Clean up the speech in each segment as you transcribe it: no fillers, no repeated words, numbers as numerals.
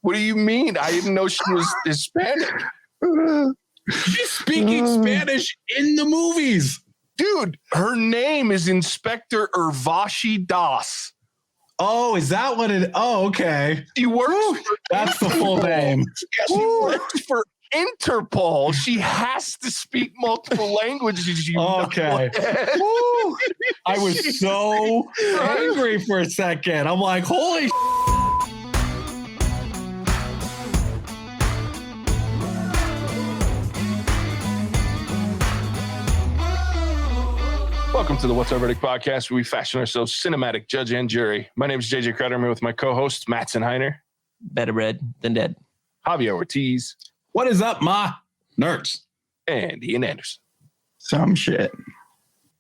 What do you mean? I didn't know she was Hispanic. She's speaking Spanish in the movies. Dude, her name is Inspector Urvashi Das. Oh, is that what it? Oh, okay. She works. That's the full name. Yeah, she works for Interpol. She has to speak multiple languages. Okay. I was so angry for a second. I'm like, holy. Welcome to the What's Our Verdict podcast, where we fashion ourselves cinematic judge and jury. My name is JJ Crowder. I'm here with my co-hosts, Mattson Heiner. Better red than dead. Javier Ortiz. What is up, ma nerds? And Ian Anderson. Some shit.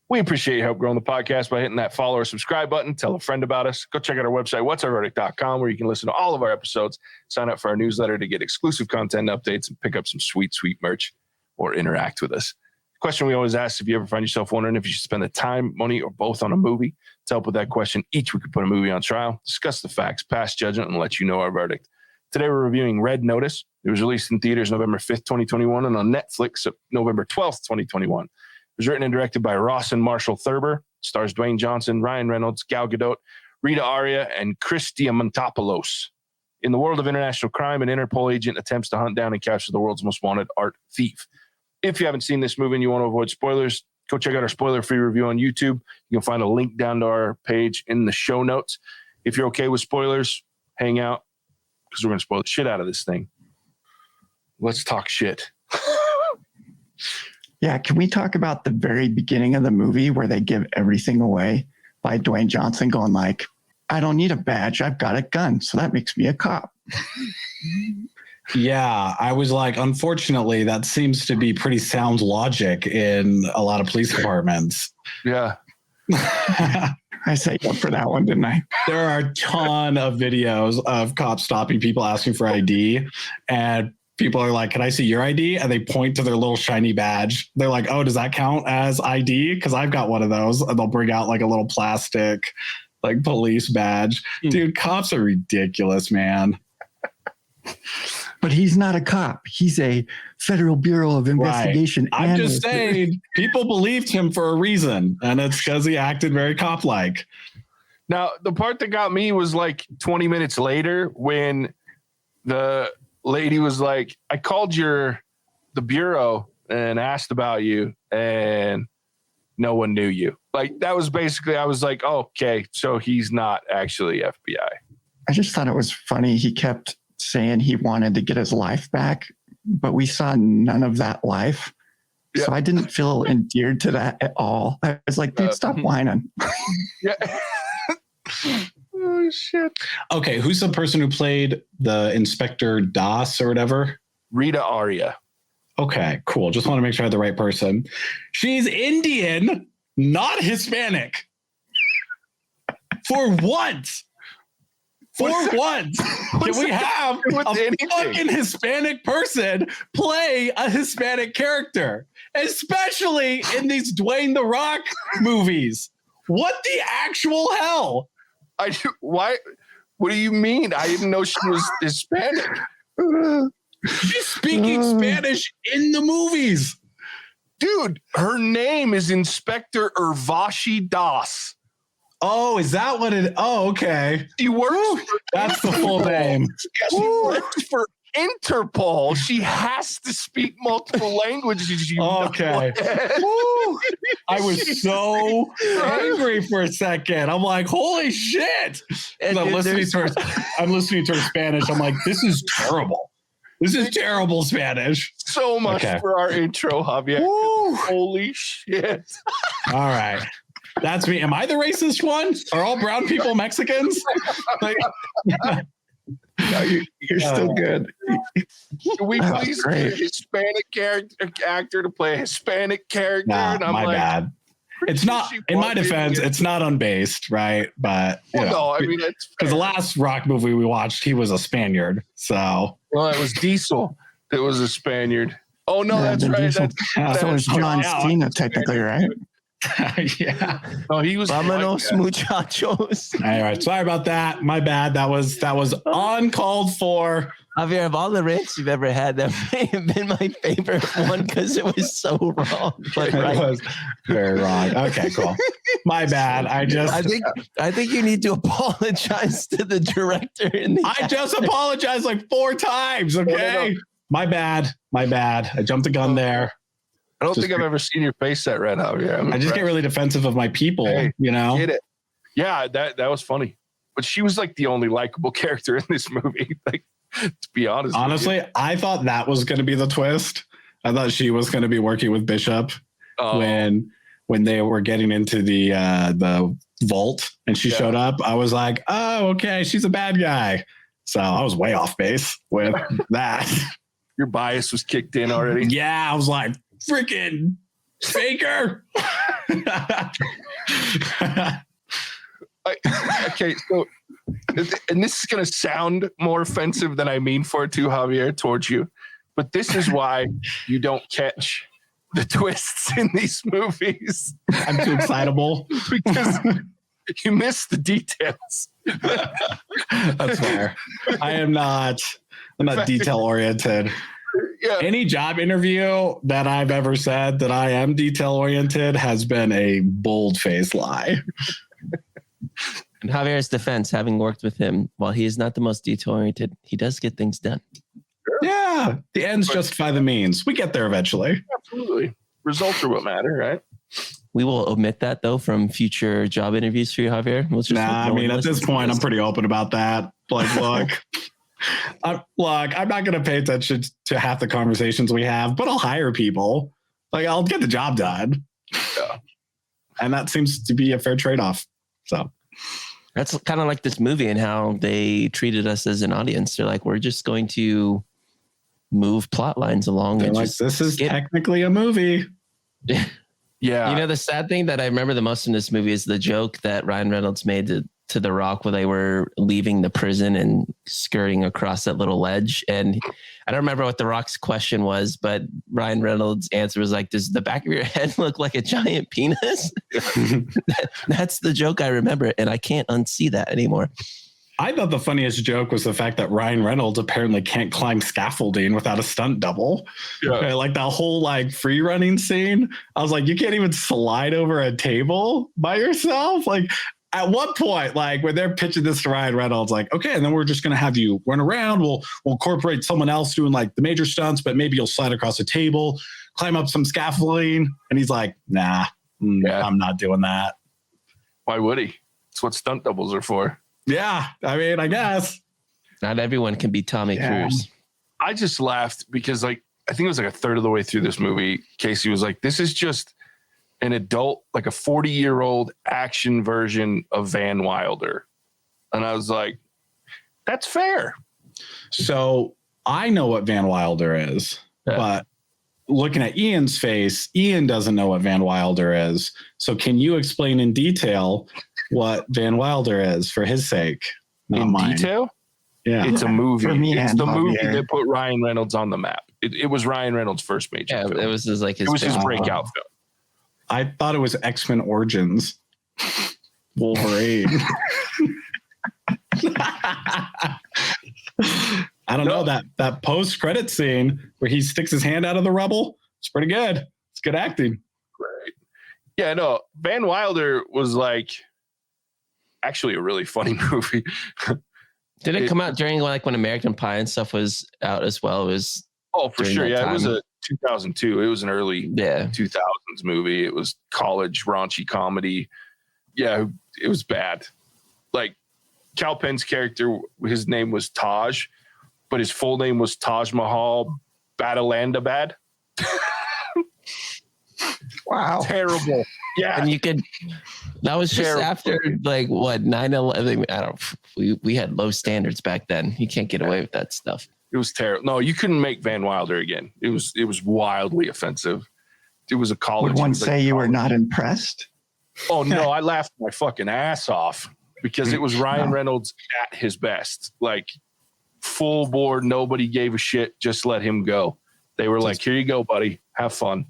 We appreciate your help growing the podcast by hitting that follow or subscribe button. Tell a friend about us. Go check out our website, whatsourverdict.com, where you can listen to all of our episodes, sign up for our newsletter to get exclusive content updates, and pick up some sweet, sweet merch or interact with us. Question we always ask: if you ever find yourself wondering if you should spend the time, money, or both on a movie. To help with that question, each week we put a movie on trial, discuss the facts, pass judgment, and let you know our verdict. Today we're reviewing Red Notice. It was released in theaters November 5th, 2021, and on Netflix November 12th, 2021. It was written and directed by Ross and Marshall Thurber. Stars Dwayne Johnson, Ryan Reynolds, Gal Gadot, Rita Aria, and Chris Diamantopoulos. In the world of international crime, an Interpol agent attempts to hunt down and capture the world's most wanted art thief. If you haven't seen this movie and you want to avoid spoilers, go check out our spoiler-free review on YouTube. You can find a link down to our page in the show notes. If you're okay with spoilers, hang out, because we're going to spoil the shit out of this thing. Let's talk shit. Yeah, can we talk about the very beginning of the movie where they give everything away by Dwayne Johnson going like, I don't need a badge, I've got a gun, so that makes me a cop. Yeah, I was like, unfortunately, that seems to be pretty sound logic in a lot of police departments. Yeah. I set you up for that one, didn't I? There are a ton of videos of cops stopping people asking for ID, and people are like, can I see your ID? And they point to their little shiny badge. They're like, oh, does that count as ID? Because I've got one of those. And they'll bring out like a little plastic like police badge. Dude, cops are ridiculous, man. But he's not a cop. He's a Federal Bureau of Investigation Right. I'm analyst. just saying, people believed him for a reason, and it's because he acted very cop-like. Now, the part that got me was like 20 minutes later when the lady was like, I called the bureau and asked about you, and no one knew you. Like, that was basically, I was like, oh, okay, so he's not actually FBI. I just thought it was funny. He kept saying he wanted to get his life back, but we saw none of that life. Yeah. So I didn't feel endeared to that at all. I was like, dude, stop whining. Yeah. Oh, shit. Okay, who's the person who played the Inspector Das or whatever? Rita Aria. Okay, cool. Just want to make sure I had the right person. She's Indian, not Hispanic. For once. For once, can we have a fucking Hispanic person play a Hispanic character, especially in these Dwayne The Rock movies? What the actual hell? Why? What do you mean? I didn't know she was Hispanic. She's speaking Spanish in the movies. Dude, her name is Inspector Urvashi Das. Oh, is that what it? Oh, okay. She works. That's the full name. Yeah, she works for Interpol. She has to speak multiple languages. Okay. I was so angry for a second. I'm like, holy shit. And I'm listening to her Spanish. I'm like, this is terrible. This is terrible Spanish. So much for our intro, Javier. Holy shit. All right. That's me. Am I the racist one? Are all brown people Mexicans? Like, No, you're still good. Can we please get a Hispanic actor to play a Hispanic character? Nah, and I'm my bad. It's not, in my defense, it's not unbased, right? But no, I mean, it's because the last Rock movie we watched, he was a Spaniard. So, well, it was Diesel that was a Spaniard. Oh no, that's right. So was John Cena technically, right? Yeah. No, he was Vámonos, muchachos. All right. Sorry about that. My bad. That was uncalled for. Javier, of all the rants you've ever had, that may have been my favorite one because it was so wrong. But It right. was very wrong. Okay, cool. My bad. I think you need to apologize to the director. I just apologized like 4 times. Okay. No. My bad. I jumped the gun there. I don't think I've ever seen your face that red, Javier. I just get really defensive of my people, Hey, you know? Get it? Yeah, that was funny. But she was like the only likable character in this movie. Like, to be honest. Honestly, I thought that was going to be the twist. I thought she was going to be working with Bishop when they were getting into the vault and she showed up. I was like, oh, okay, she's a bad guy. So I was way off base with that. Your bias was kicked in already. Yeah, I was like, freaking faker. Okay, so, and this is going to sound more offensive than I mean for it to, Javier, towards you, but this is why you don't catch the twists in these movies. I'm too excitable. Because you miss the details. That's fair. I'm not detail oriented. Yeah. Any job interview that I've ever said that I am detail oriented has been a bold-faced lie. In Javier's defense, having worked with him, while he is not the most detail-oriented, he does get things done. Sure. Yeah, the ends justify the means. We get there eventually. Absolutely. Results are what matter, right? We will omit that, though, from future job interviews for you, Javier. We'll just I mean, at this point, I'm pretty open about that. Like, look, I'm not going to pay attention to half the conversations we have, but I'll hire people. Like, I'll get the job done. Yeah. And that seems to be a fair trade-off. So that's kind of like this movie and how they treated us as an audience. They're like, we're just going to move plot lines along. They're and like, just this is skip. Technically a movie. Yeah. You know, the sad thing that I remember the most in this movie is the joke that Ryan Reynolds made to The Rock when they were leaving the prison and skirting across that little ledge. And I don't remember what The Rock's question was, but Ryan Reynolds' answer was like, does the back of your head look like a giant penis? That's the joke I remember. And I can't unsee that anymore. I thought the funniest joke was the fact that Ryan Reynolds apparently can't climb scaffolding without a stunt double. Yeah. Like that whole like free running scene. I was like, you can't even slide over a table by yourself. Like at what point, like when they're pitching this to Ryan Reynolds, like, okay, and then we're just going to have you run around. We'll incorporate someone else doing like the major stunts, but maybe you'll slide across a table, climb up some scaffolding. And he's like, nah, I'm not doing that. Why would he? It's what stunt doubles are for. Yeah, I mean, I guess. Not everyone can be Tommy Cruise. I just laughed because like, I think it was like a third of the way through this movie, Casey was like, this is just an adult, like a 40-year-old action version of Van Wilder. And I was like, that's fair. So I know what Van Wilder is, but looking at Ian's face, Ian doesn't know what Van Wilder is. So can you explain in detail what Van Wilder is for his sake? In detail? Yeah. It's a movie. For me it's and the movie Javier. that put Ryan Reynolds on the map. It was Ryan Reynolds' first major film. It was his breakout film. I thought it was X-Men Origins. Wolverine. I don't know, that post-credit scene where he sticks his hand out of the rubble. It's pretty good. It's good acting. Right. Yeah, no, Van Wilder was like actually a really funny movie. Did it come out during like when American Pie and stuff was out as well? It was for sure. Yeah, it was a 2002. It was an early 2000s movie. It was college raunchy comedy. Yeah, it was bad. Like Kal Penn's character, his name was Taj, but his full name was Taj Mahal Badalandabad. Wow. Terrible. Yeah. And you could, that was just after like what, 9/11. I don't, we had low standards back then. You can't get away with that stuff. It was terrible. No, you couldn't make Van Wilder again. It was wildly offensive. It was a college. Would one say you were not impressed? Oh no, I laughed my fucking ass off because it was Ryan Reynolds at his best. Like full board, nobody gave a shit. Just let him go. They were like, here you go, buddy. Have fun.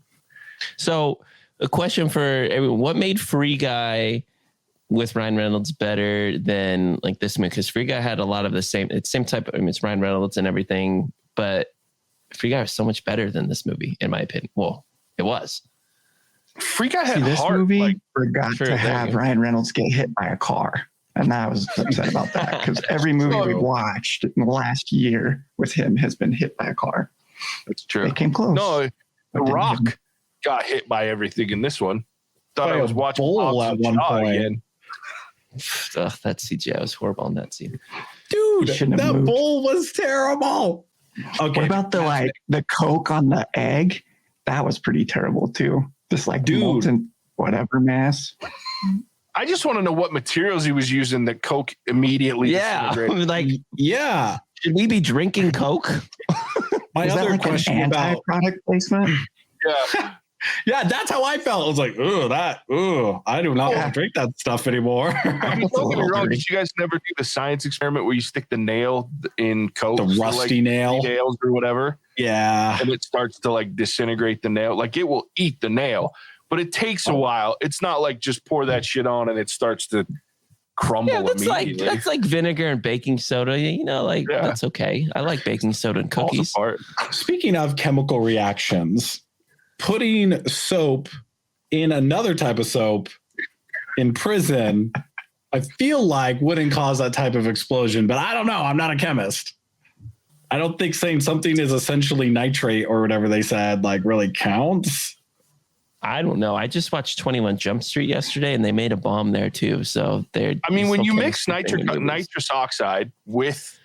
So A question for everyone. What made Free Guy with Ryan Reynolds better than like this movie? Because Free Guy had a lot of the same type of, I mean, it's Ryan Reynolds and everything, but Free Guy was so much better than this movie, in my opinion. Well, it was. Free Guy had this heart. movie Like, forgot to have Ryan Reynolds get hit by a car. And I was upset about that because every movie we've watched in the last year with him has been hit by a car. That's true. They came close. No, The Rock got hit by everything in this one. Thought I was watching bull at one point. Again. Ugh, that CGI was horrible in that scene. Dude, that bull was terrible. Okay. What about the Coke on the egg? That was pretty terrible too. Just like molten whatever mass. I just want to know what materials he was using that Coke immediately. Like, yeah. Should we be drinking Coke? My other like question about product placement. Yeah. Yeah, that's how I felt. I was like, I do not want to drink that stuff anymore. I mean, don't get me wrong. Did you guys never do the science experiment where you stick the nail in Coke? The rusty nail. Nails or whatever. Yeah. And it starts to like disintegrate the nail. Like it will eat the nail, but it takes a while. It's not like just pour that shit on and it starts to crumble immediately. That's like vinegar and baking soda. You know, that's okay. I like baking soda and cookies. Speaking of chemical reactions, putting soap in another type of soap in prison, I feel like wouldn't cause that type of explosion, but I don't know. I'm not a chemist. I don't think saying something is essentially nitrate or whatever they said, like really counts. I don't know. I just watched 21 Jump Street yesterday and they made a bomb there too. So when you mix nitrous oxide with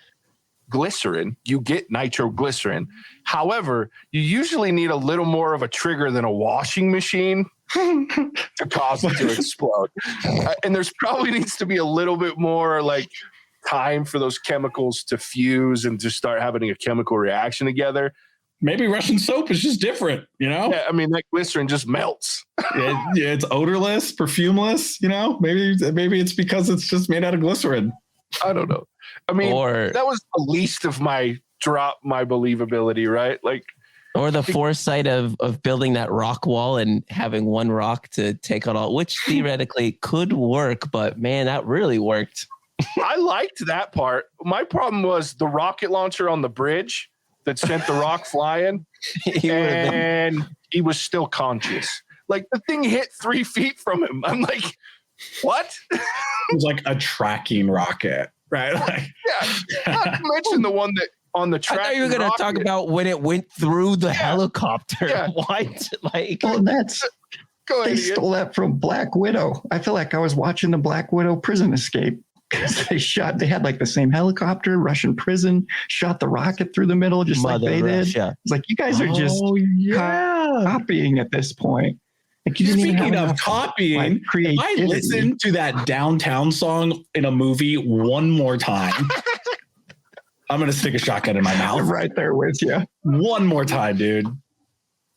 glycerin, you get nitroglycerin. However, you usually need a little more of a trigger than a washing machine to cause it to explode. And there's probably needs to be a little bit more like time for those chemicals to fuse and to start having a chemical reaction together. Maybe Russian soap is just different, you know? Yeah, I mean, that glycerin just melts. It's odorless, perfumeless, you know? Maybe it's because it's just made out of glycerin. I don't know. I mean, that was the least of my believability, right? Like, or the foresight of building that rock wall and having one rock to take out all, which theoretically could work, but man, that really worked. I liked that part. My problem was the rocket launcher on the bridge that sent the rock flying, and he was still conscious. Like the thing hit 3 feet from him. I'm like, what? It was like a tracking rocket, right? Like, not to mention the one that on the track. I thought you were going to talk about when it went through the helicopter. Yeah. What? Like, well, they stole that from Black Widow. I feel like I was watching the Black Widow prison escape. They had like the same helicopter, Russian prison, shot the rocket through the middle, just like they did. It's like, you guys are just copying at this point. Like, speaking of copying, if I listen to that Downtown song in a movie one more time, I'm going to stick a shotgun in my mouth. I'm right there with you. One more time, dude.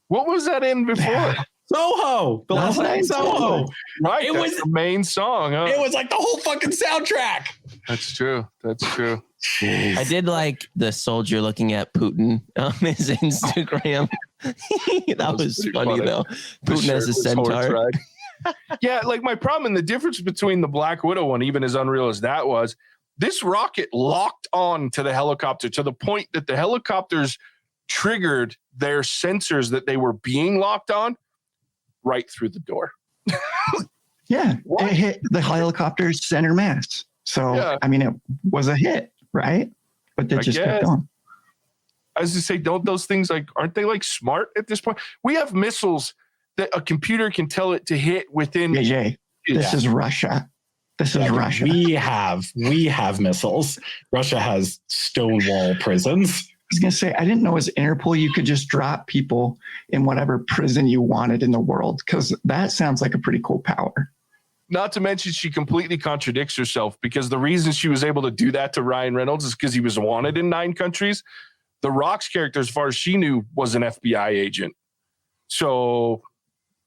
What was that in before? Soho. The last night Soho. Right. It was the main song. Huh? It was like the whole fucking soundtrack. That's true. I did like the soldier looking at Putin on his Instagram. that was funny though. Putin as a centaur. Yeah, like my problem and the difference between the Black Widow one, even as unreal as that was, this rocket locked on to the helicopter to the point that the helicopters triggered their sensors that they were being locked on right through the door. It hit the helicopter's center mass. So, I mean, it was a hit, right? But they just kept going. I was to say, don't those things aren't they like smart at this point? We have missiles that a computer can tell it to hit within. This is Russia. Russia. We have missiles. Russia has Stonewall prisons. I was going to say, I didn't know as Interpol you could just drop people in whatever prison you wanted in the world, because that sounds like a pretty cool power. Not to mention she completely contradicts herself, because the reason she was able to do that to Ryan Reynolds is because he was wanted in 9 countries. The Rock's character, as far as she knew, was an FBI agent. So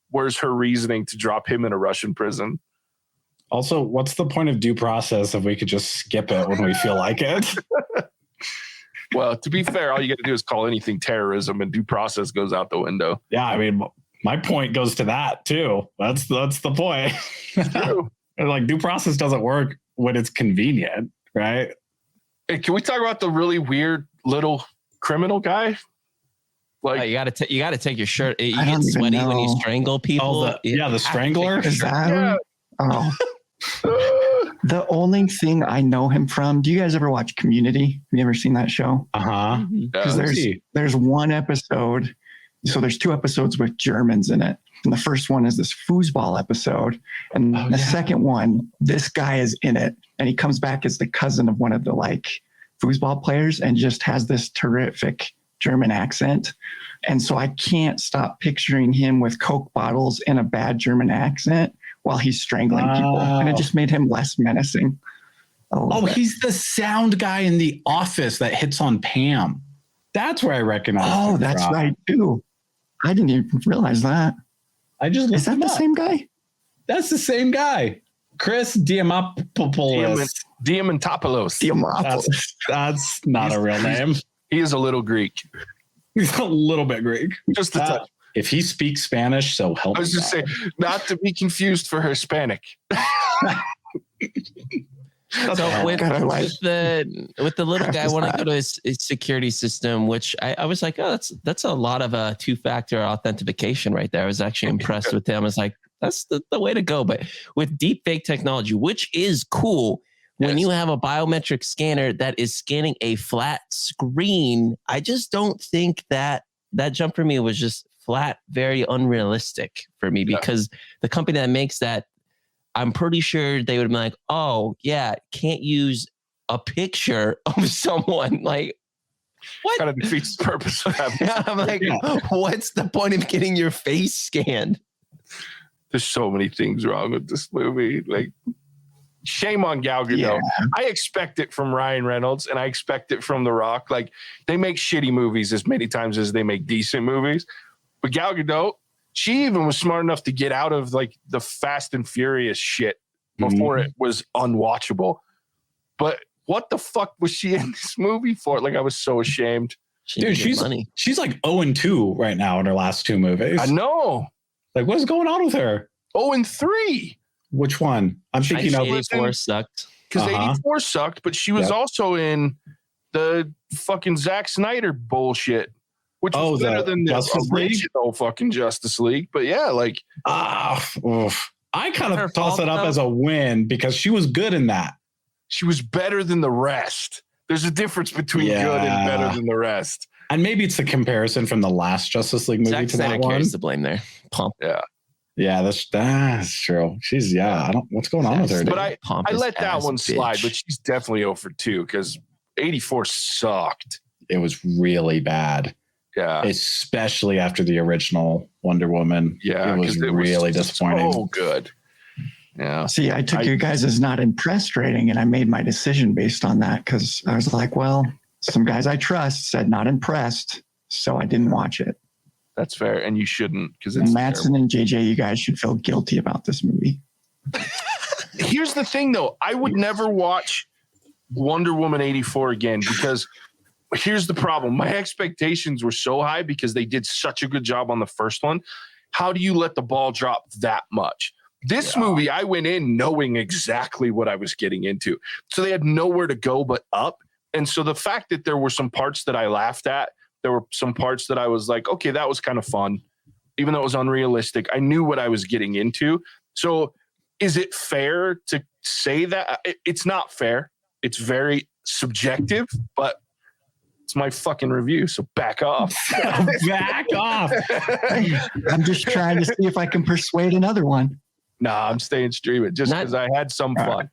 where's her reasoning to drop him in a Russian prison? Also, what's the point of due process if we could just skip it when we feel like it? Well, to be fair, all you got to do is call anything terrorism and due process goes out the window. Yeah, I mean, My point goes to that too. That's the point. True. Like due process doesn't work when it's convenient, right? Hey, can we talk about the really weird little criminal guy? Like you got to take your shirt. You I get don't even sweaty when you know. strangle people. The strangler. Is that him? Yeah. Oh. The only thing I know him from, do you guys ever watch Community? Have you ever seen that show? Uh-huh. Because there's one episode. So there's 2 episodes with Germans in it. And the first one is this foosball episode. And the second one, this guy is in it. And he comes back as the cousin of one of the foosball players and just has this terrific German accent. And so I can't stop picturing him with Coke bottles in a bad German accent while he's strangling people. And it just made him less menacing. He's the sound guy in The Office that hits on Pam. That's where I recognize him. Oh, that's right too. I didn't even realize that. Is that the same guy? That's the same guy. Chris Diamantopoulos. Diamantopoulos. That's not a real name. He is a little Greek. He's a little bit Greek. Just a touch. If he speaks Spanish, so help me. I was just saying, not to be confused for Hispanic. So with the little guy, I want to go to his security system, which I was like, oh, that's a lot of 2-factor authentication right there. I was actually impressed with him. I was like, that's the way to go. But with deep fake technology, which is cool, when you have a biometric scanner that is scanning a flat screen, I just don't think that jump for me was just flat, very unrealistic for me, because the company that makes that, I'm pretty sure they would have been like, oh, yeah, can't use a picture of someone. Like, what? Kind of defeats the purpose of having. Yeah, I'm like, what's the point of getting your face scanned? There's so many things wrong with this movie. Like, shame on Gal Gadot. Yeah. I expect it from Ryan Reynolds, and I expect it from The Rock. Like, they make shitty movies as many times as they make decent movies. But Gal Gadot, she even was smart enough to get out of the Fast and Furious shit before it was unwatchable. But what the fuck was she in this movie for? Like, I was so ashamed. Dude, she's like 0-2 right now in her last 2 movies. I know. Like, what's going on with her? 0-3. Which one? I'm thinking of 84 sucked. Because 84 sucked, but she was also in the fucking Zack Snyder bullshit. Which was better than the original fucking Justice League. But yeah, like... I kind of toss it up as a win because she was good in that. She was better than the rest. There's a difference between good and better than the rest. And maybe it's the comparison from the last Justice League movie Zack to Snyder that one. carries the blame there. Pump. Yeah. Yeah, that's true. She's what's going on with her? But I let that one slide, but she's definitely 0-2 because 84 sucked. It was really bad. Yeah. Especially after the original Wonder Woman. Yeah. It was really disappointing. So good. Yeah. See, I took you guys as not impressed rating and I made my decision based on that because I was like, well, some guys I trust said not impressed. So I didn't watch it. That's fair. And you shouldn't because it's Mattson and JJ, you guys should feel guilty about this movie. Here's the thing, though. I would never watch Wonder Woman 84 again because here's the problem. My expectations were so high because they did such a good job on the first one. How do you let the ball drop that much? This movie, I went in knowing exactly what I was getting into. So they had nowhere to go but up. And so the fact that there were some parts that I laughed at, there were some parts that I was like, okay, that was kind of fun. Even though it was unrealistic, I knew what I was getting into. So is it fair to say that? It's not fair. It's very subjective, but it's my fucking review, so back off. Back off. I'm just trying to see if I can persuade another one. Nah, I'm staying streaming just because I had some fun.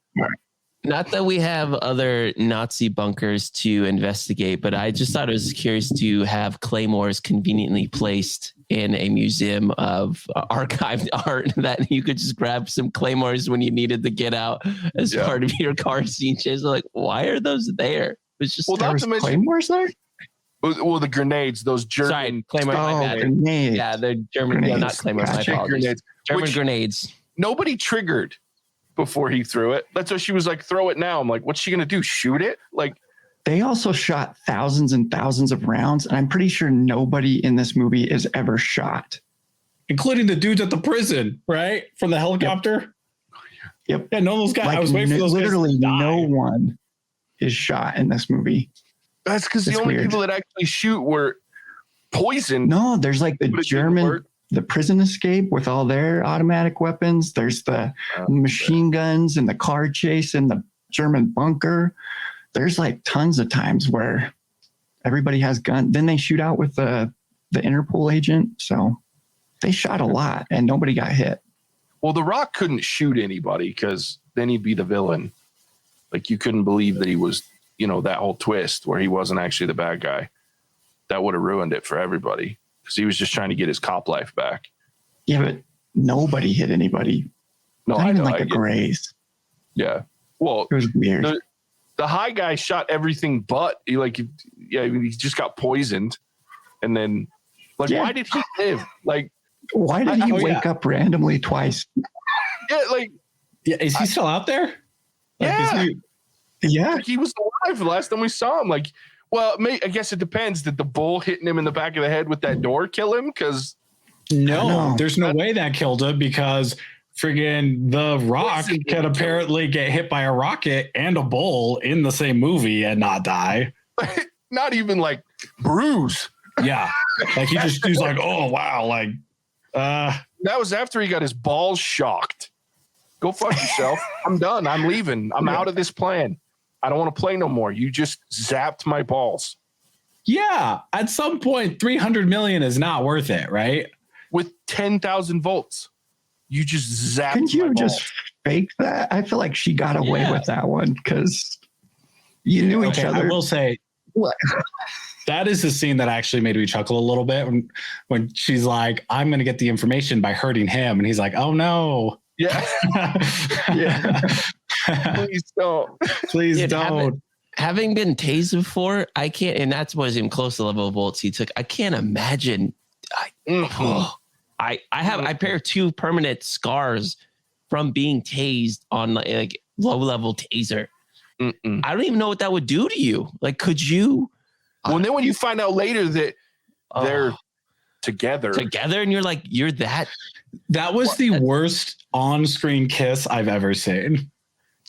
Not that we have other Nazi bunkers to investigate, but I just thought it was curious to have claymores conveniently placed in a museum of archived art that you could just grab some claymores when you needed to get out as part of your car scene chase. Like, why are those there? It's just not to mention claymores there. Well, the grenades, those German. Sorry, claymores. Grenades. Yeah, they're German. Yeah, not claymores. My apologies. Grenades. German grenades. Nobody triggered before he threw it. That's why she was like, "Throw it now." I'm like, "What's she gonna do? Shoot it?" Like, they also shot thousands and thousands of rounds, and I'm pretty sure nobody in this movie is ever shot. including the dudes at the prison, right? From the helicopter. Yep. Yeah, none of those guys. Like, I was waiting for those literally guys to die. no one is shot in this movie. That's because the It's only weird. people that actually shoot were poisoned. No, there's like the But it didn't German, work. the prison escape with all their automatic weapons. There's the machine guns and the car chase in the German bunker. There's like tons of times where everybody has guns. Then they shoot out with the Interpol agent. So they shot a lot and nobody got hit. Well, The Rock couldn't shoot anybody because then he'd be the villain. Like, you couldn't believe that he was, that whole twist where he wasn't actually the bad guy. That would have ruined it for everybody because he was just trying to get his cop life back. Yeah, but nobody hit anybody. No, Not I even know. like a graze. Yeah. Well, It was weird. the high guy shot everything but he just got poisoned. And then, why did he live? Like, Why did he wake up randomly twice? Yeah, is he still out there? Yeah. He was alive the last time we saw him. I guess it depends. Did the bull hitting him in the back of the head with that door kill him? Because No, there's no way that killed him because friggin' The Rock can apparently get hit by a rocket and a bull in the same movie and not die. not even like bruise. Yeah. Like he's like, oh wow, That was after he got his balls shocked. Go fuck yourself. I'm done. I'm leaving. I'm out of this plan. I don't want to play no more. You just zapped my balls. yeah. At some point, 300 million is not worth it, right? With 10,000 volts. You just zapped Couldn't my you balls. just fake that? I feel like she got away with that one because you knew each Okay, other. I will say What? that is the scene that actually made me chuckle a little bit when she's like, I'm going to get the information by hurting him. And he's like, oh no. Yeah. Yeah. Please don't. Please Dude, don't. Having been tased before, I can't, and that wasn't close to the level of volts he took. I can't imagine. I pair 2 permanent scars from being tased on like low level taser. Mm-mm. I don't even know what that would do to you. Like, could you? Well, and then when you find out later that they're together, and you're like, you're that. That was the worst on-screen kiss I've ever seen.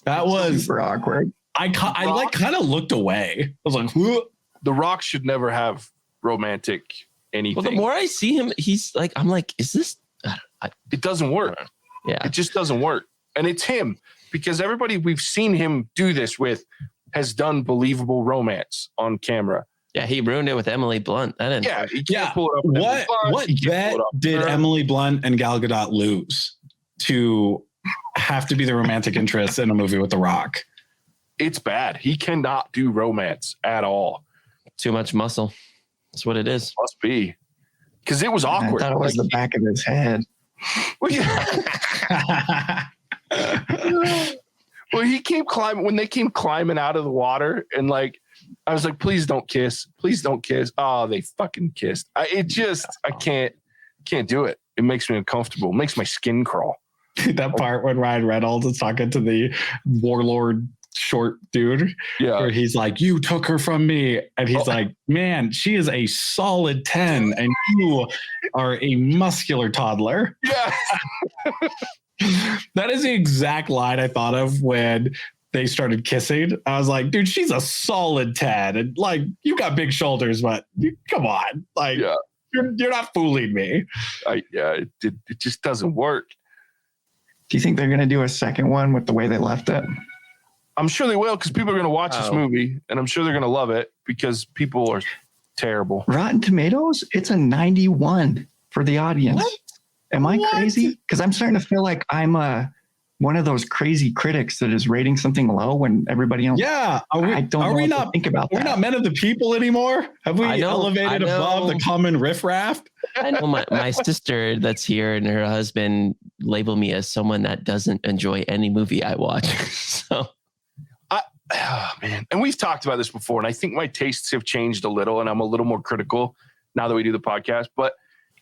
That was Super awkward. I kind of looked away. I was like, "Whoa." The Rock should never have romantic anything. Well, the more I see him, he's like, I'm like, is this? It doesn't work. Yeah. It just doesn't work. And it's him because everybody we've seen him do this with has done believable romance on camera. Yeah, he ruined it with Emily Blunt. That didn't. Yeah, he can't Yeah. pull it up. with Emily Blunt. What He can't bet pull it up with did her. Emily Blunt and Gal Gadot lose to have to be the romantic interest in a movie with The Rock? It's bad. He cannot do romance at all. Too much muscle. That's what it is. Must be. Because it was I awkward. thought it was the back of his head. Well, he came climbing when they came climbing out of the water, and I was like, please don't kiss. Please don't kiss. Oh, they fucking kissed. I can't do it. It makes me uncomfortable. It makes my skin crawl. That part when Ryan Reynolds is talking to the warlord short dude, Yeah. where he's like, you took her from me. And he's like, man, she is a solid 10 and you are a muscular toddler. Yeah. That is the exact line I thought of when they started kissing. I was like, dude, she's a solid 10. And you got big shoulders, but come on. Yeah. You're not fooling me. It just doesn't work. Do you think they're going to do a second one with the way they left it? I'm sure they will because people are going to watch this movie, and I'm sure they're going to love it because people are terrible. Rotten Tomatoes, it's a 91 for the audience. What? Am I crazy? Because I'm starting to feel like I'm one of those crazy critics that is rating something low when everybody else. Yeah. I don't know what to think about We're that. not men of the people anymore. Have we elevated above the common riffraff? I know my sister that's here and her husband label me as someone that doesn't enjoy any movie I watch. So, man. And we've talked about this before, and I think my tastes have changed a little, and I'm a little more critical now that we do the podcast. But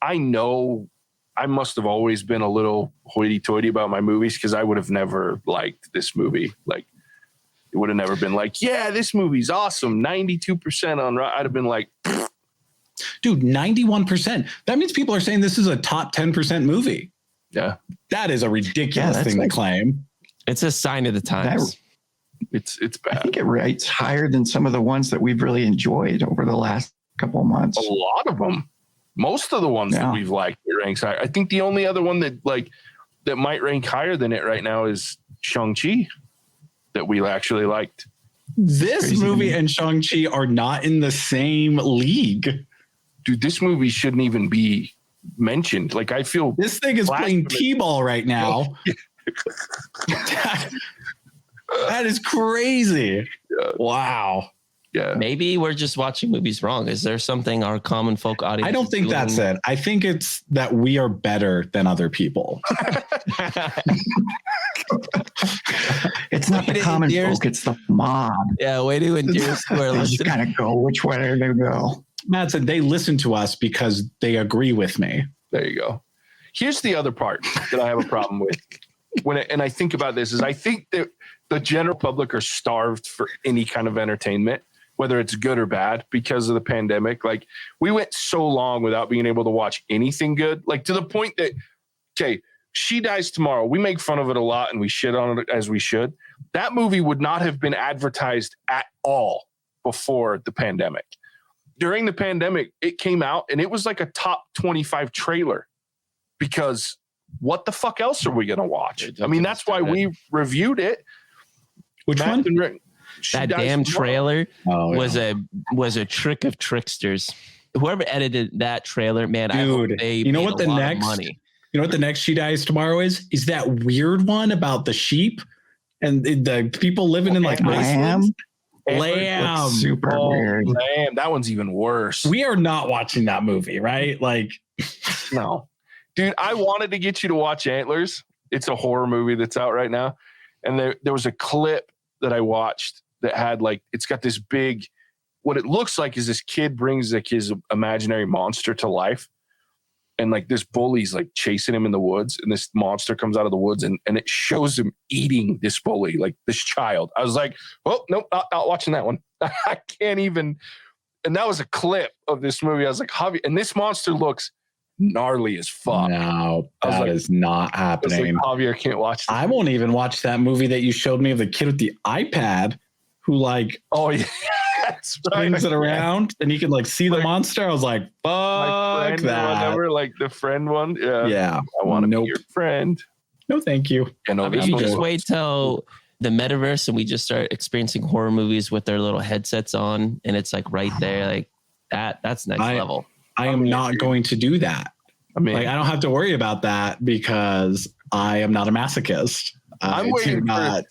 I know I must have always been a little hoity-toity about my movies because I would have never liked this movie. It would have never been like, yeah, this movie's awesome, 92% on. I'd have been like, Dude, 91%. That means people are saying this is a top 10% movie. Yeah. That is a ridiculous thing to claim. It's a sign of the times. It's bad. I think it rates higher than some of the ones that we've really enjoyed over the last couple of months. A lot of them. Most of the ones that we've liked, it ranks higher. I think the only other one that might rank higher than it right now is Shang-Chi, that we actually liked. This movie and Shang-Chi are not in the same league. Dude, this movie shouldn't even be mentioned. Like, I feel this thing is playing T-ball right now. That is crazy. Yeah. Wow. Yeah. Maybe we're just watching movies wrong. Is there something our common folk audience? I don't think that's it. I think it's that we are better than other people. It's not the common folk, it's the mob. Yeah, way to endure. They just kind of go which way they're going to go. Mattson, they listen to us because they agree with me. There you go. Here's the other part that I have a problem with. And I think about this is I think that the general public are starved for any kind of entertainment, whether it's good or bad, because of the pandemic. Like, we went so long without being able to watch anything good, like to the point that, okay, She Dies Tomorrow. We make fun of it a lot and we shit on it as we should. That movie would not have been advertised at all before the pandemic. During the pandemic, it came out and it was like a top 25 trailer, because what the fuck else are we going to watch? I mean, that's why we reviewed it. Which one? That damn trailer was a trick of tricksters. Whoever edited that trailer, man, dude, I hope they you know what the next money. You know what the next She Dies Tomorrow is? Is that weird one about the sheep and the people living in like Iceland? Lamb. Super weird. Lamb. That one's even worse. We are not watching that movie, right? Like, no. Dude, I wanted to get you to watch Antlers. It's a horror movie that's out right now. And there was a clip that I watched that had like, it's got this big, what it looks like is this kid brings like his imaginary monster to life. And like this bully's like chasing him in the woods, and this monster comes out of the woods and it shows him eating this bully, like this child. I was like, oh, nope, not watching that one. I can't even. And that was a clip of this movie. I was like, Javier, and this monster looks gnarly as fuck. No, that is not happening. Like, Javier can't watch this. I won't even watch that movie that you showed me of the kid with the iPad who like, oh yeah, brings it around and you can like see the monster. I was like, fuck that. Whatever, like the friend one. Yeah. I want to be your friend. No, thank you. Maybe just wait till the metaverse and we just start experiencing horror movies with their little headsets on, and it's like right there, like that's next level. I am not going to do that. I mean, like, I don't have to worry about that because I am not a masochist. I'm waiting for an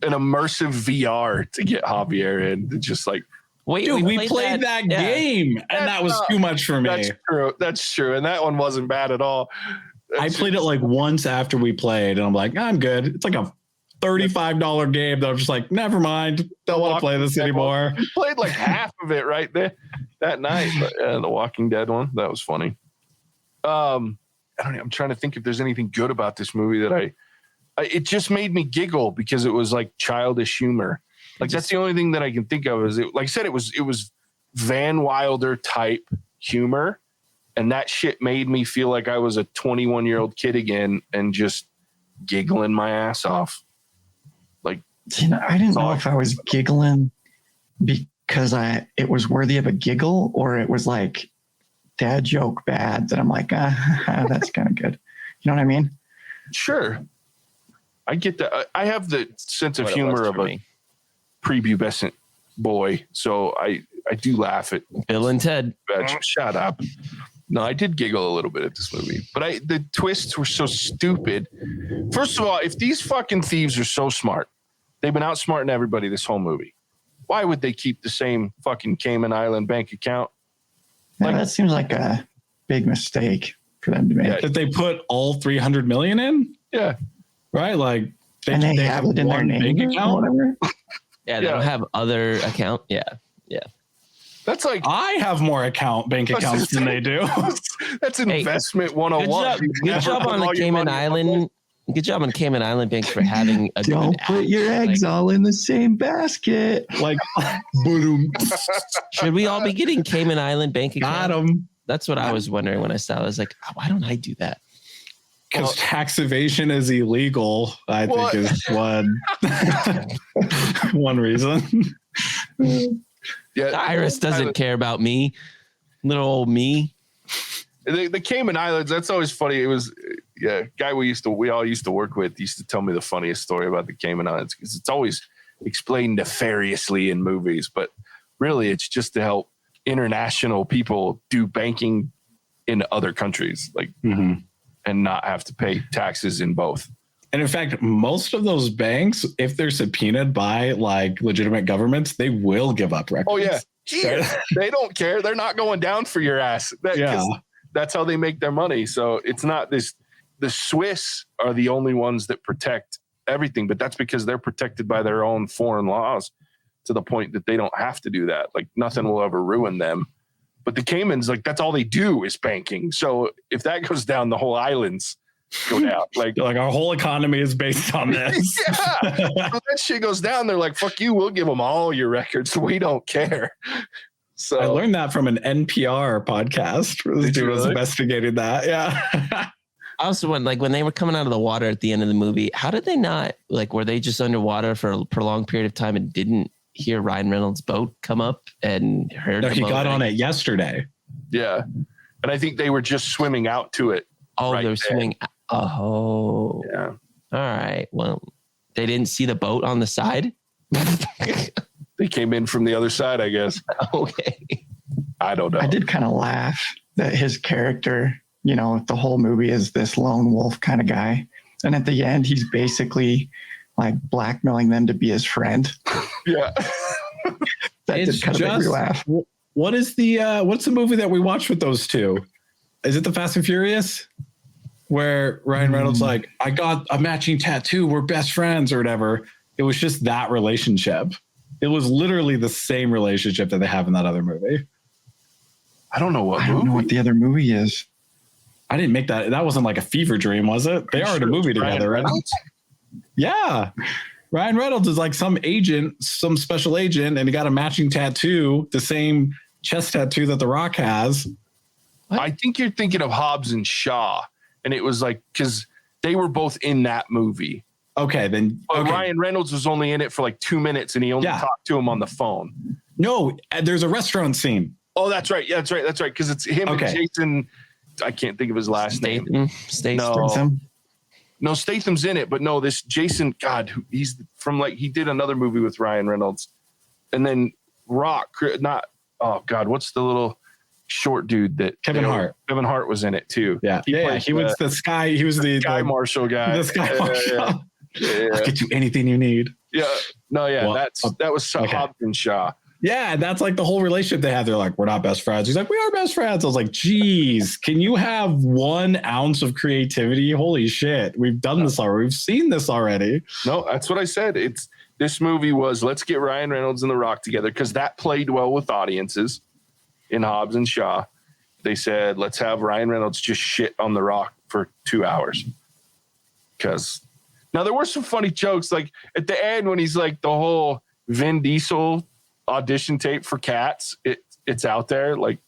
immersive VR to get Javier in. To just like, wait, dude, we played that game, and that was too much for me. That's true. That's true, and that one wasn't bad at all. I played it like once after we played, and I'm like, I'm good. It's like a $35 game that I'm just like, never mind. Don't want to play this anymore. We played like half of it right there that night. But, the Walking Dead one, that was funny. I don't know. I'm trying to think if there's anything good about this movie that it just made me giggle because it was like childish humor. Like that's the only thing that I can think of is it. Like I said, it was Van Wilder type humor, and that shit made me feel like I was a 21-year-old kid again and just giggling my ass off. Like, you know, I didn't know if I was giggling because it was worthy of a giggle, or it was like dad joke bad that I'm like, that's kind of good. You know what I mean? Sure. I get that. I have the sense of humor of a prepubescent boy, so I do laugh at Bill and Ted. Shut up. No, I did giggle a little bit at this movie, but the twists were so stupid. First of all, if these fucking thieves are so smart, they've been outsmarting everybody this whole movie. Why would they keep the same fucking Cayman Island bank account? Like, that seems like a big mistake for them to make. Yeah, that they put all 300 million in? Yeah. Right? Like they have it in their name account, whatever. Yeah, they don't have other account. Yeah. That's like I have more bank accounts than they do. That's investment 101. Good job on the Cayman Island. Good job on Cayman Island Bank for having a don't put your eggs all in the same basket. Like, boom. Should we all be getting Cayman Island Bank accounts? Got them. That's what I was wondering when I saw it. I was like, why don't I do that? Because tax evasion is illegal, I think is one reason. Yeah, The IRS doesn't care about me, little old me. The Cayman Islands, that's always funny. It was guy we all used to work with used to tell me the funniest story about the Cayman Islands, because it's always explained nefariously in movies, but really it's just to help international people do banking in other countries, like, and not have to pay taxes in both. And in fact, most of those banks, if they're subpoenaed by like legitimate governments, they will give up records. Oh yeah. They don't care. They're not going down for your ass. That's how they make their money. So it's not this. The Swiss are the only ones that protect everything, but that's because they're protected by their own foreign laws to the point that they don't have to do that. Like nothing will ever ruin them. But the Caymans, like that's all they do is banking. So if that goes down, the whole islands go down. Like our whole economy is based on this. Yeah. So that shit goes down. They're like, fuck you. We'll give them all your records. We don't care. So I learned that from an NPR podcast. This dude was investigating that. Yeah. I also went like when they were coming out of the water at the end of the movie, how did they not were they just underwater for a prolonged period of time and didn't hear Ryan Reynolds' boat come up and heard? No, he got on it yesterday. Yeah. And I think they were just swimming out to it. Oh, they were swimming. Oh, yeah. All right. Well, they didn't see the boat on the side. They came in from the other side, I guess. Okay. I don't know. I did kind of laugh that his character, the whole movie is this lone wolf kind of guy. And at the end, he's basically like blackmailing them to be his friend. Yeah. That did kind of make me laugh. What's the movie that we watched with those two? Is it The Fast and Furious? Where Ryan Reynolds like, I got a matching tattoo. We're best friends or whatever. It was just that relationship. It was literally the same relationship that they have in that other movie. I don't know what I don't know what the other movie is. I didn't make that. That wasn't like a fever dream, was it? They are in a movie together, right? Yeah. Ryan Reynolds is like some agent, some special agent, and he got a matching tattoo, the same chest tattoo that The Rock has. What? I think you're thinking of Hobbs and Shaw. And it was like, because they were both in that movie. Okay, then. But okay. Ryan Reynolds was only in it for like 2 minutes and he only talked to him on the phone. No, there's a restaurant scene. Oh, that's right. Yeah, that's right. That's right. Because it's him and Jason. I can't think of his last name. Statham. No, Statham's in it. But no, this Jason, God, he's from he did another movie with Ryan Reynolds. And then Rock, what's the little short dude that Kevin Hart. Kevin Hart was in it too. Yeah. He was the Sky. He was the Sky Marshal guy. The Sky Marshal. Yeah. I'll get you anything you need. Yeah. No, yeah. Well, that was Hobbs and Shaw. Yeah, that's like the whole relationship they have. They're like, we're not best friends. He's like, we are best friends. I was like, geez, can you have 1 ounce of creativity? Holy shit. We've done this already. We've seen this already. No, that's what I said. This movie was, let's get Ryan Reynolds and The Rock together, because that played well with audiences. In Hobbs and Shaw, they said, let's have Ryan Reynolds just shit on The Rock for 2 hours. Because now there were some funny jokes, like at the end when he's like the whole Vin Diesel audition tape for Cats, it's out there. Like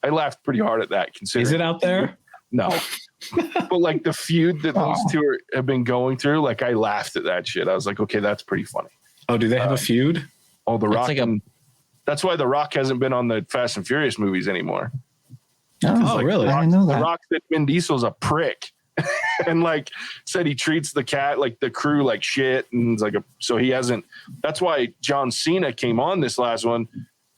I laughed pretty hard at that. Considering is it out there? No, but like the feud that those two have been going through, like I laughed at that shit. I was like, okay, that's pretty funny. Oh, do they have a feud? Oh, The Rock. That's why The Rock hasn't been on the Fast and Furious movies anymore. Oh, really? I didn't know that. The Rock said Vin Diesel's a prick, and said he treats the crew like shit, and so he hasn't. That's why John Cena came on this last one,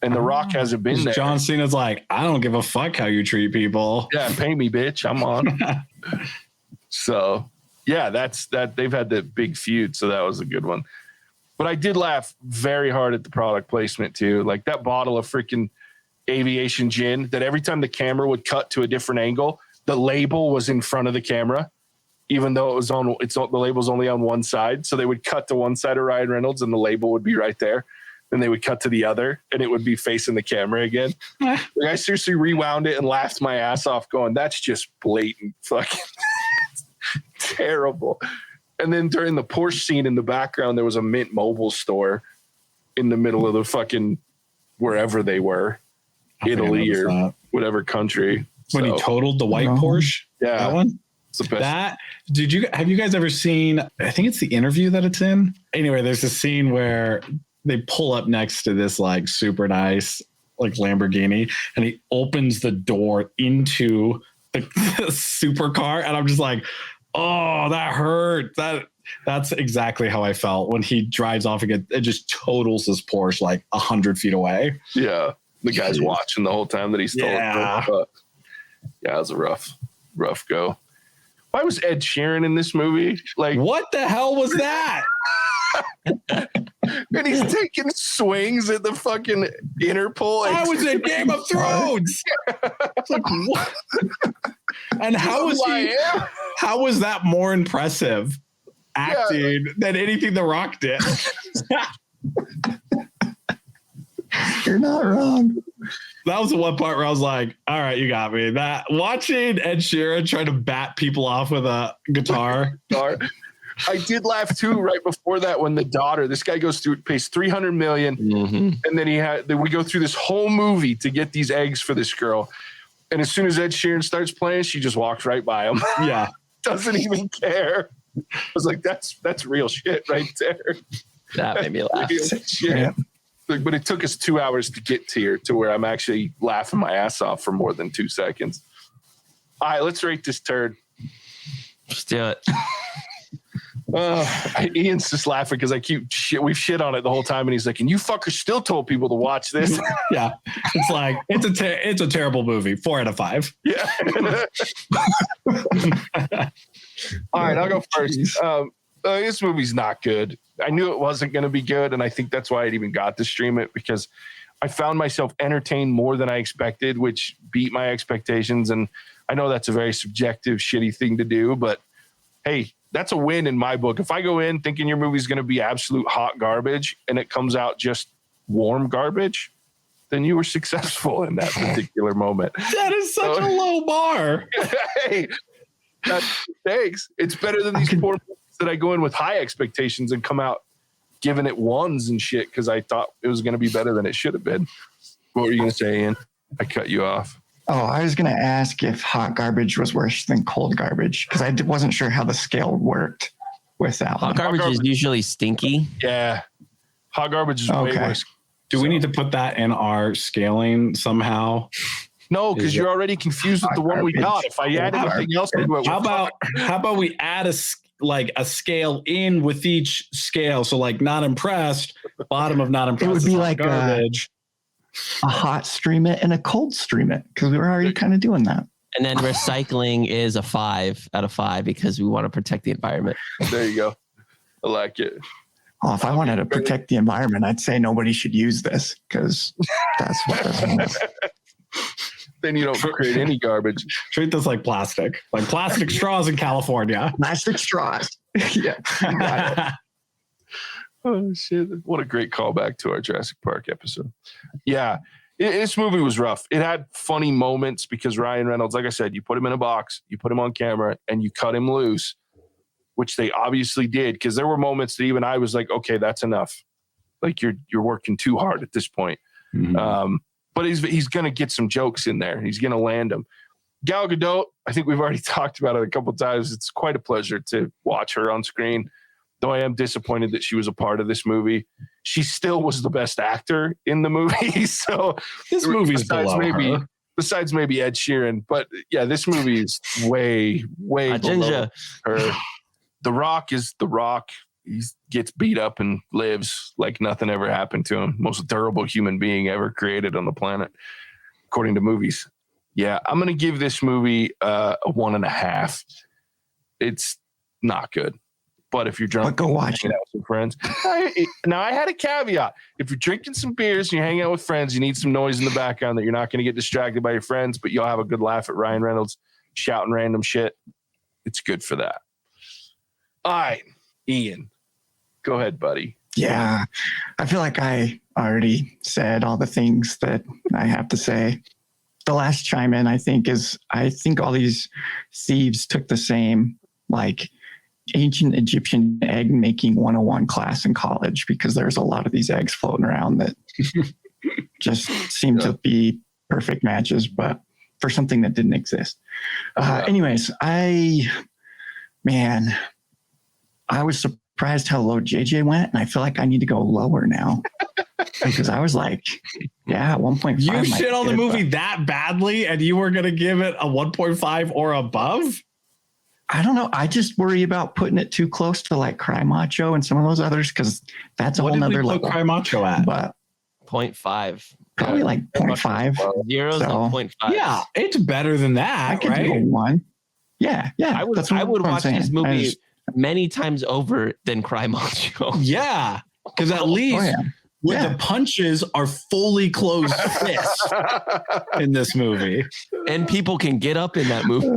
and The Rock hasn't been there. John Cena's like, I don't give a fuck how you treat people. Yeah, pay me, bitch. I'm on. So yeah, that's that. They've had the big feud, so that was a good one. But I did laugh very hard at the product placement too. Like that bottle of freaking aviation gin that every time the camera would cut to a different angle, the label was in front of the camera, even though the label's only on one side. So they would cut to one side of Ryan Reynolds and the label would be right there. Then they would cut to the other and it would be facing the camera again. I seriously rewound it and laughed my ass off going, that's just blatant fucking terrible. And then during the Porsche scene in the background, there was a Mint Mobile store in the middle of the fucking wherever they were, Italy or whatever country. When he totaled the white Porsche. Yeah. That one. It's the best. Have you guys ever seen, I think it's The Interview that it's in. Anyway, there's a scene where they pull up next to this like super nice like Lamborghini, and he opens the door into the supercar, and I'm just like, oh, that hurt. That's exactly how I felt when he drives off again. It just totals his Porsche like 100 feet away. Yeah, the guy's watching the whole time that he's told. Yeah, it was a rough go. Why was Ed Sheeran in this movie? Like, what the hell was that? And he's taking swings at the fucking Interpol. I was in Game of Thrones. It's like, what? And how was that more impressive acting than anything The Rock did? You're not wrong. That was the one part where I was like, all right, you got me. That watching Ed Sheeran try to bat people off with a guitar. I did laugh too right before that when the daughter, this guy goes through, pays $300 million, and then we go through this whole movie to get these eggs for this girl. And as soon as Ed Sheeran starts playing, she just walks right by him. Yeah. Doesn't even care. I was like, that's real shit right there. That made me laugh. Real shit. Yeah. But it took us 2 hours to get here to where I'm actually laughing my ass off for more than 2 seconds. All right, let's rate this turd. Let's do it. Ian's just laughing because we've shit on it the whole time, and he's like, and you fuckers still told people to watch this. Yeah. It's like, it's a terrible movie. 4 out of 5. Yeah. All right, I'll go first. This movie's not good. I knew it wasn't going to be good, and I think that's why I even got to stream it, because I found myself entertained more than I expected, which beat my expectations. And I know that's a very subjective, shitty thing to do, but hey, that's a win in my book. If I go in thinking your movie's going to be absolute hot garbage and it comes out just warm garbage, then you were successful in that particular moment. That is such a low bar. Hey, thanks. It's better than these poor movies that I go in with high expectations and come out giving it ones and shit because I thought it was going to be better than it should have been. What were you going to say, Ian? I cut you off. Oh, I was going to ask if hot garbage was worse than cold garbage, because I wasn't sure how the scale worked with that one. Hot garbage is usually stinky. Yeah. Hot garbage is way worse. Do we need to put that in our scaling somehow? No, because you're already confused with the one we got. If I add anything else into it, how about we add a scale in with each scale? So like not impressed, bottom of not impressed. It would be like garbage. A hot stream it and a cold stream it, because we were already kind of doing that. And then recycling is a 5 out of 5 because we want to protect the environment. There you go. I like it. Oh, if I wanted to protect the environment, I'd say nobody should use this, because that's what this is. Then you don't create any garbage. Treat this like plastic straws in California. Plastic straws. Yeah. Oh, shit. What a great callback to our Jurassic Park episode. Yeah, this movie was rough. It had funny moments because Ryan Reynolds, like I said, you put him in a box, you put him on camera, and you cut him loose, which they obviously did, because there were moments that even I was like, okay, that's enough. Like, you're working too hard at this point. Mm-hmm. But he's going to get some jokes in there. He's going to land them. Gal Gadot, I think we've already talked about it a couple of times. It's quite a pleasure to watch her on screen. Though I am disappointed that she was a part of this movie, she still was the best actor in the movie. So this movie's below her. Besides maybe Ed Sheeran, but yeah, this movie is way below her. The Rock is The Rock. He gets beat up and lives like nothing ever happened to him. Most durable human being ever created on the planet, according to movies. Yeah, I'm going to give this movie a 1.5. It's not good. But if you're drunk, go watch it out with some friends. Now, I had a caveat. If you're drinking some beers and you're hanging out with friends, you need some noise in the background that you're not going to get distracted by your friends, but you'll have a good laugh at Ryan Reynolds shouting random shit. It's good for that. All right, Ian, go ahead, buddy. Yeah, I feel like I already said all the things that I have to say. The last chime in, I think all these thieves took the same, like, ancient Egyptian egg making 101 class in college, because there's a lot of these eggs floating around that just seem to be perfect matches. But for something that didn't exist. Anyways, I was surprised how low JJ went, and I feel like I need to go lower now because I was like, 1.5. You shit on the movie that badly, and you were going to give it a 1.5 or above? I don't know. I just worry about putting it too close to like Cry Macho and some of those others because that's a whole nother level. What did we put Cry Macho at? But 0.5. Probably like 0.5. Zeros on 0.5. Yeah, it's better than that, I could right? do a 1. Yeah. I would watch this movie many times over than Cry Macho. Yeah, because at least the punches are fully closed fists in this movie. And people can get up in that movie.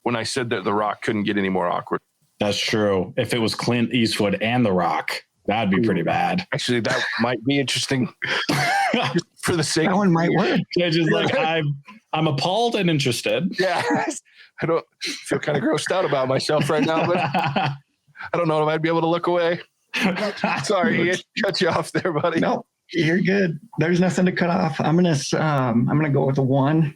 When I said that The Rock couldn't get any more awkward. That's true. If it was Clint Eastwood and The Rock, that'd be pretty bad. Actually, that might be interesting. For the sake that one might work. Just like I'm appalled and interested. Yeah. I don't feel kind of grossed out about myself right now, but I don't know if I'd be able to look away. Sorry, Ian, cut you off there, buddy. No, you're good. There's nothing to cut off. I'm gonna go with a 1.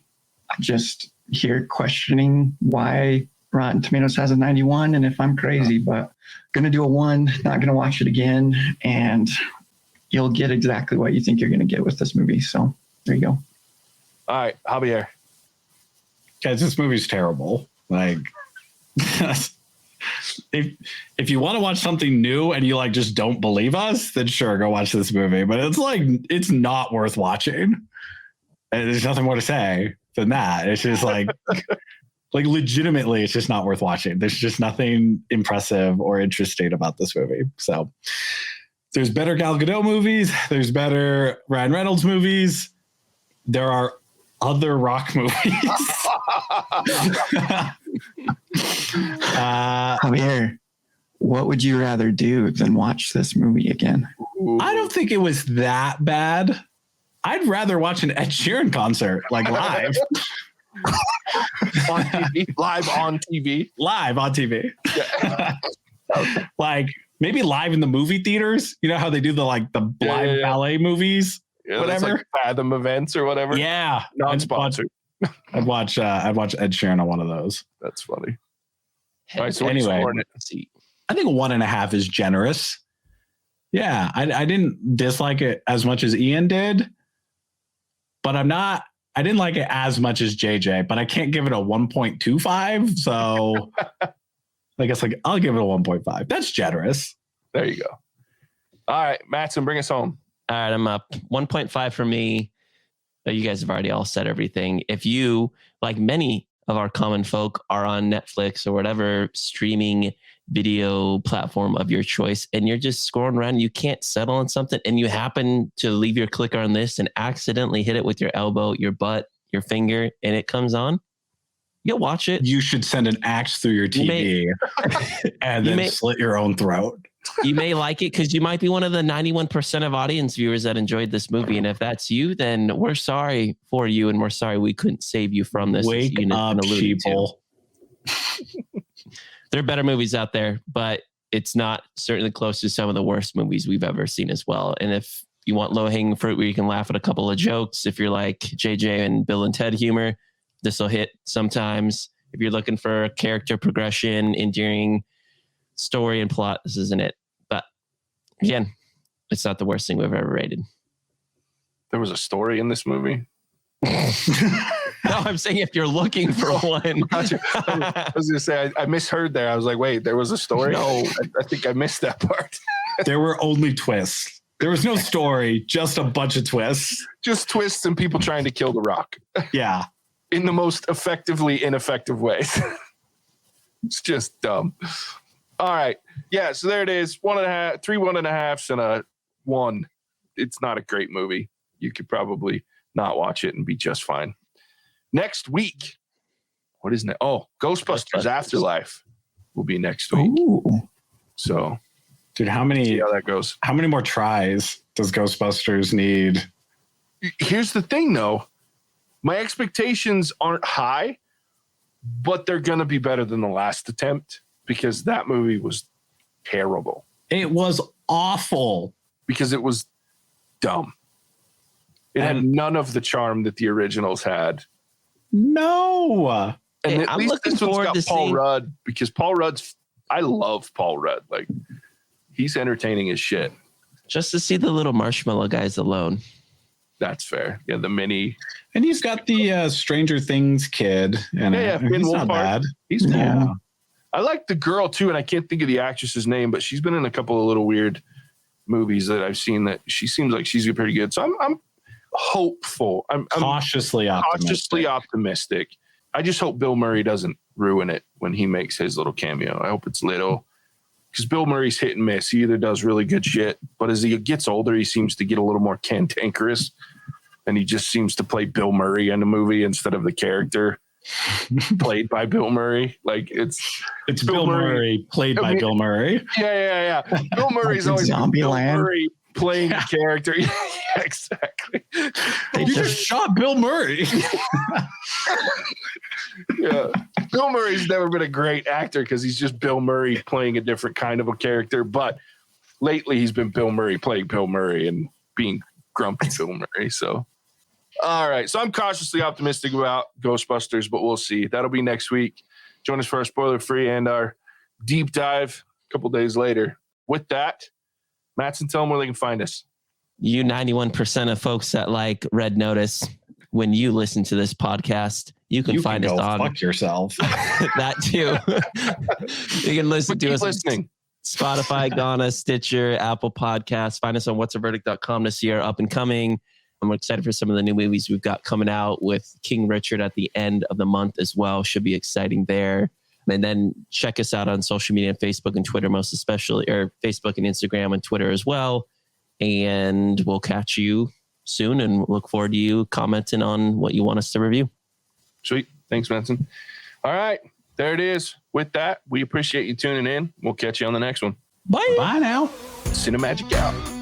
Just here questioning why Rotten Tomatoes has a 91 and if I'm crazy, but gonna do a 1, not gonna watch it again, and you'll get exactly what you think you're gonna get with this movie. So there you go. All right, Javier. Guys, this movie's terrible. Like if you want to watch something new and you like just don't believe us, then sure, go watch this movie. But it's like it's not worth watching. And there's nothing more to say than that. It's just like legitimately, it's just not worth watching. There's just nothing impressive or interesting about this movie. So there's better Gal Gadot movies. There's better Ryan Reynolds movies. There are other Rock movies. Javier, what would you rather do than watch this movie again? I don't think it was that bad. I'd rather watch an Ed Sheeran concert, like live. On TV? Live on TV? Live on TV. Yeah. Like maybe live in the movie theaters. You know how they do the live ballet movies? Yeah, whatever. Like Fathom events or whatever. Yeah. Non-sponsored. I'd watch Ed Sheeran on one of those. That's funny. All right, so anyway, I think 1.5 is generous. Yeah, I didn't dislike it as much as Ian did, but I didn't like it as much as JJ, but I can't give it a 1.25. So I guess I'll give it a 1.5. That's generous. There you go. All right, Mattson, bring us home. All right, I'm up. 1.5 for me. You guys have already all said everything. If you, like many of our common folk, are on Netflix or whatever streaming video platform of your choice, and you're just scrolling around, you can't settle on something, and you happen to leave your clicker on this and accidentally hit it with your elbow, your butt, your finger, and it comes on, you'll watch it. You should send an axe through your TV and then slit your own throat. You may like it because you might be one of the 91% of audience viewers that enjoyed this movie. And if that's you, then we're sorry for you. And we're sorry we couldn't save you from this. Wake up, people. There are better movies out there, but it's not certainly close to some of the worst movies we've ever seen as well. And if you want low-hanging fruit where you can laugh at a couple of jokes, if you're like JJ and Bill and Ted humor, this will hit sometimes. If you're looking for character progression, endearing story and plot, this isn't it. But again, it's not the worst thing we've ever rated. There was a story in this movie. No, I'm saying if you're looking for one. I was going to say, I misheard there. I was like, wait, there was a story? No. I think I missed that part. There were only twists. There was no story, just a bunch of twists. Just twists and people trying to kill The Rock. Yeah. In the most effectively ineffective ways. It's just dumb. All right. Yeah, so there it is. 1.5, 3 1.5s and a 1. It's not a great movie. You could probably not watch it and be just fine. Next week. What is next? Oh, Ghostbusters Afterlife will be next week. Ooh. So, dude, how many how that goes. How many more tries does Ghostbusters need? Here's the thing though. My expectations aren't high, but they're going to be better than the last attempt because that movie was terrible. It was awful. Because it was dumb. It had none of the charm that the originals had. No. And at I'm least looking this one's forward got to Paul seeing- Rudd, because Paul Rudd's, I love Paul Rudd. Like, he's entertaining as shit. Just to see the little marshmallow guys alone. That's fair. Yeah, the mini. And he's got the Stranger Things kid. And Finn he's not Wolfhard. bad. He's cool. Yeah. I like the girl too, and I can't think of the actress's name, but she's been in a couple of little weird movies that I've seen that she seems like she's pretty good. So I'm hopeful. I'm cautiously optimistic. I just hope Bill Murray doesn't ruin it when he makes his little cameo. I hope it's little, because Bill Murray's hit and miss. He either does really good shit, but as he gets older, he seems to get a little more cantankerous, and he just seems to play Bill Murray in the movie instead of the character played by Bill Murray. Like it's Bill Murray played by Bill Murray. Yeah. Bill Murray's Like always Zombieland. Bill Murray playing the character. Yeah, exactly. You just shot Bill Murray. Yeah. Bill Murray's never been a great actor because he's just Bill Murray playing a different kind of a character. But lately he's been Bill Murray playing Bill Murray and being grumpy Bill Murray. So, all right. So I'm cautiously optimistic about Ghostbusters, but we'll see. That'll be next week. Join us for our spoiler free and our deep dive a couple days later. With that, Mattson, tell them where they can find us. You 91% of folks that like Red Notice, when you listen to this podcast, you can find us on fuck yourself. that too. You can listen to us listening. Spotify, Ghana, Stitcher, Apple Podcasts. Find us on whatsaverdict.com to see our up and coming. I'm excited for some of the new movies we've got coming out with King Richard at the end of the month as well. Should be exciting there. And then check us out on social media, Facebook and Twitter, most especially, or Facebook and Instagram and Twitter as well. And we'll catch you soon and look forward to you commenting on what you want us to review. Sweet. Thanks, Mattson. All right. There it is. With that, we appreciate you tuning in. We'll catch you on the next one. Bye now. Cinemagic out.